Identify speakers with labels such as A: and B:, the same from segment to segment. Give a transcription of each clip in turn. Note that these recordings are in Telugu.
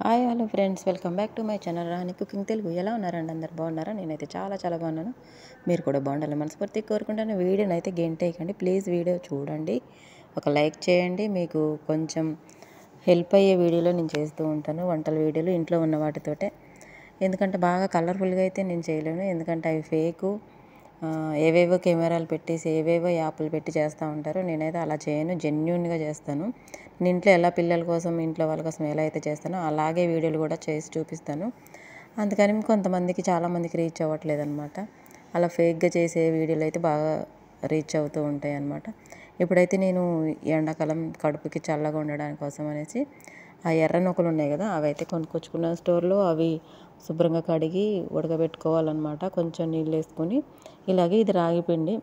A: Hi hello friends, welcome back to my channel Rani cooking Telugu. ఎలా ఉన్నారండి? అందరు బాగున్నారా? నేనైతే చాలా చాలా బాగున్నాను. మీరు కూడా బాగుండాలని మనస్ఫూర్తిగా కోరుకుంటాను. వీడియోని అయితే గెంటేయకండి ప్లీజ్, వీడియో చూడండి, ఒక లైక్ చేయండి. మీకు కొంచెం హెల్ప్ అయ్యే వీడియోలో నేను చేస్తూ ఉంటాను, వంటల వీడియోలు ఇంట్లో ఉన్న వాటితోటే. ఎందుకంటే బాగా కలర్ఫుల్గా అయితే నేను చేయలేను, ఎందుకంటే అవి ఫేకు. ఏవేవో కెమెరాలు పెట్టేసి ఏవేవో యాప్లు పెట్టి చేస్తూ ఉంటారు. నేనైతే అలా చేయను, జెన్యున్గా చేస్తాను. నేను ఇంట్లో ఎలా పిల్లల కోసం, ఇంట్లో వాళ్ళ కోసం ఎలా అయితే చేస్తానో అలాగే వీడియోలు కూడా చేసి చూపిస్తాను. అందుకని కొంతమందికి, చాలామందికి రీచ్ అవ్వట్లేదు అనమాట. అలా ఫేక్గా చేసే వీడియోలు అయితే బాగా రీచ్ అవుతూ ఉంటాయి అన్నమాట. ఇప్పుడైతే నేను ఎండాకాలం కడుపుకి చల్లగా ఉండడానికి కోసం అనేసి ఆ ఎర్ర నూకలు ఉన్నాయి కదా, అవి అయితే కొనుక్కొచ్చుకున్న స్టోర్లో. అవి శుభ్రంగా కడిగి ఉడకబెట్టుకోవాలన్నమాట, కొంచెం నీళ్ళు వేసుకొని. ఇలాగే ఇది రాగి పిండి,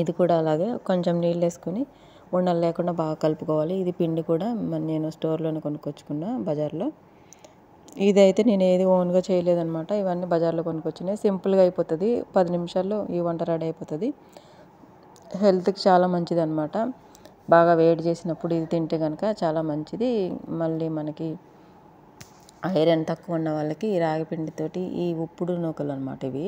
A: ఇది కూడా అలాగే కొంచెం నీళ్ళు వేసుకొని ఉండలు లేకుండా బాగా కలుపుకోవాలి. ఇది పిండి కూడా నేను స్టోర్లోనే కొనుక్కొచ్చుకున్నా, బజార్లో. ఇదైతే నేను ఏది ఓన్గా చేయలేదన్నమాట, ఇవన్నీ బజార్లో కొనుక్కొచ్చినాయి. సింపుల్గా అయిపోతుంది, 10 నిమిషాల్లో ఈ వంట రెడీ అయిపోతుంది. హెల్త్కి చాలా మంచిది అనమాట. బాగా వేడి చేసినప్పుడు ఇది తింటే కనుక చాలా మంచిది. మళ్ళీ మనకి ఐరన్ తక్కువ ఉన్న వాళ్ళకి ఈ రాగి పిండితోటి ఈ ఉప్పుడు నూకలు అనమాట, ఇవి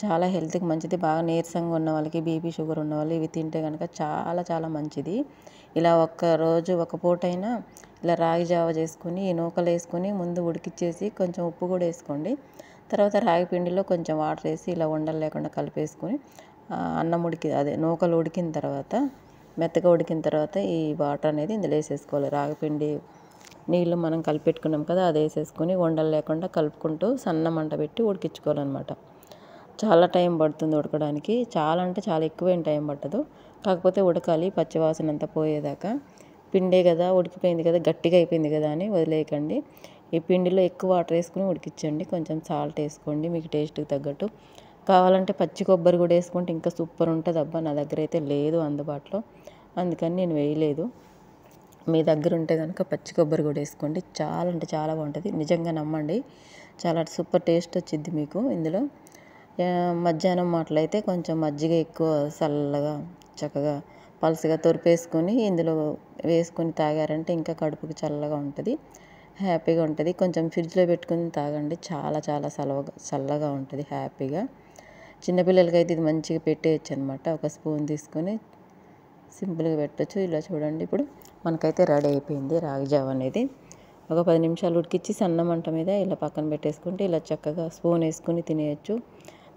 A: చాలా హెల్త్కి మంచిది. బాగా నీరసంగా ఉన్న వాళ్ళకి, బీపీ షుగర్ ఉన్న వాళ్ళు ఇవి తింటే కనుక చాలా చాలా మంచిది. ఇలా ఒక్కరోజు ఒక పూటైనా ఇలా రాగి జావ చేసుకుని ఈ నూకలు వేసుకొని ముందు ఉడికిచ్చేసి కొంచెం ఉప్పు కూడా వేసుకోండి. తర్వాత రాగి పిండిలో కొంచెం వాటర్ వేసి ఇలా ఉండలు లేకుండా కలిపేసుకొని అన్నం నూకలు ఉడికిన తర్వాత, మెత్తగా ఉడికిన తర్వాత ఈ వాటర్ అనేది ఇందులో వేసేసుకోవాలి. రాగిపిండి నీళ్ళు మనం కలిపెట్టుకున్నాం కదా, అది వేసేసుకొని ఉండలు లేకుండా కలుపుకుంటూ సన్న మంట పెట్టి ఉడికించుకోవాలన్నమాట. చాలా టైం పడుతుంది ఉడకడానికి, చాలా అంటే చాలా ఎక్కువేం టైం పట్టదు, కాకపోతే ఉడకాలి పచ్చివాసన అంతా పోయేదాకా. పిండే కదా, ఉడికిపోయింది కదా, గట్టిగా అయిపోయింది కదా అని వదిలేయకండి. ఈ పిండిలో ఎక్కువ వాటర్ వేసుకుని ఉడికించండి. కొంచెం సాల్ట్ వేసుకోండి మీకు టేస్ట్కి తగ్గట్టు. కావాలంటే పచ్చి కొబ్బరి కూడా వేసుకుంటే ఇంకా సూపర్ ఉంటుంది. అబ్బా, నా దగ్గర అయితే లేదు అందుబాటులో, అందుకని నేను వేయలేదు. మీ దగ్గర ఉంటే కనుక పచ్చి కొబ్బరి కూడా వేసుకోండి, చాలా అంటే చాలా బాగుంటుంది. నిజంగా నమ్మండి, చాలా సూపర్ టేస్ట్ వచ్చింది మీకు ఇందులో. మధ్యాహ్నం మాటలైతే కొంచెం మజ్జిగ ఎక్కువ చల్లగా చక్కగా పలుసగా తొరిపేసుకొని ఇందులో వేసుకొని తాగారంటే ఇంకా కడుపుకి చల్లగా ఉంటుంది, హ్యాపీగా ఉంటుంది. కొంచెం ఫ్రిడ్జ్లో పెట్టుకుని తాగండి, చాలా చాలా చల్లగా ఉంటుంది, హ్యాపీగా. చిన్నపిల్లలకి అయితే ఇది మంచిగా పెట్టేయచ్చు అనమాట. ఒక స్పూన్ తీసుకొని సింపుల్గా పెట్టచ్చు. ఇలా చూడండి, ఇప్పుడు మనకైతే రెడీ అయిపోయింది రాగి జావ అనేది. ఒక 10 నిమిషాలు ఉడికిచ్చి సన్న మంట మీద ఇలా పక్కన పెట్టేసుకుంటే ఇలా చక్కగా స్పూన్ వేసుకుని తినేయచ్చు.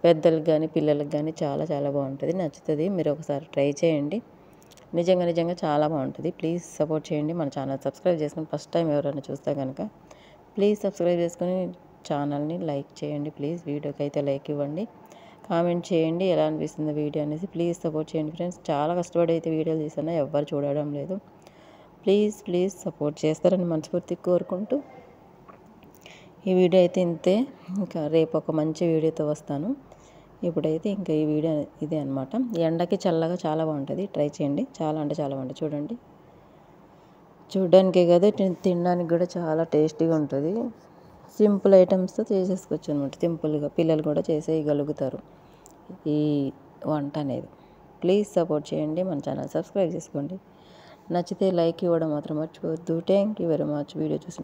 A: పెద్దలకు కానీ పిల్లలకు కానీ చాలా చాలా బాగుంటుంది, నచ్చుతుంది. మీరు ఒకసారి ట్రై చేయండి, నిజంగా చాలా బాగుంటుంది. ప్లీజ్ సపోర్ట్ చేయండి. మన ఛానల్ సబ్స్క్రైబ్ చేసుకుని ఫస్ట్ టైం ఎవరైనా చూస్తే కనుక ప్లీజ్ సబ్స్క్రైబ్ చేసుకొని ఛానల్ని లైక్ చేయండి. ప్లీజ్ వీడియోకి అయితే లైక్ ఇవ్వండి, కామెంట్ చేయండి ఎలా అనిపిస్తుంది వీడియో అనేసి. ప్లీజ్ సపోర్ట్ చేయండి ఫ్రెండ్స్. చాలా కష్టపడి అయితే వీడియోలు తీస్తున్నా, ఎవ్వరు చూడడం లేదు. ప్లీజ్ సపోర్ట్ చేస్తారని మనస్ఫూర్తిగా కోరుకుంటూ ఈ వీడియో అయితే ఇంతే. ఇంకా రేపు ఒక మంచి వీడియోతో వస్తాను. ఇప్పుడైతే ఇంకా ఈ వీడియో ఇదే అనమాట. ఎండకి చల్లగా చాలా బాగుంటుంది, ట్రై చేయండి. చాలా అంటే చాలా బాగుంటుంది. చూడడానికే కాదు, తినడానికి కూడా చాలా టేస్టీగా ఉంటుంది. సింపుల్ ఐటమ్స్తో చేసేసుకోవచ్చు అనమాట, సింపుల్గా పిల్లలు కూడా చేసేయగలుగుతారు ఈ వంట అనేది. ప్లీజ్ సపోర్ట్ చేయండి, మన ఛానల్ సబ్స్క్రైబ్ చేసుకోండి. నచ్చితే లైక్ ఇవ్వడం మాత్రం మర్చిపోవద్దు. Thank you very much video చూసిన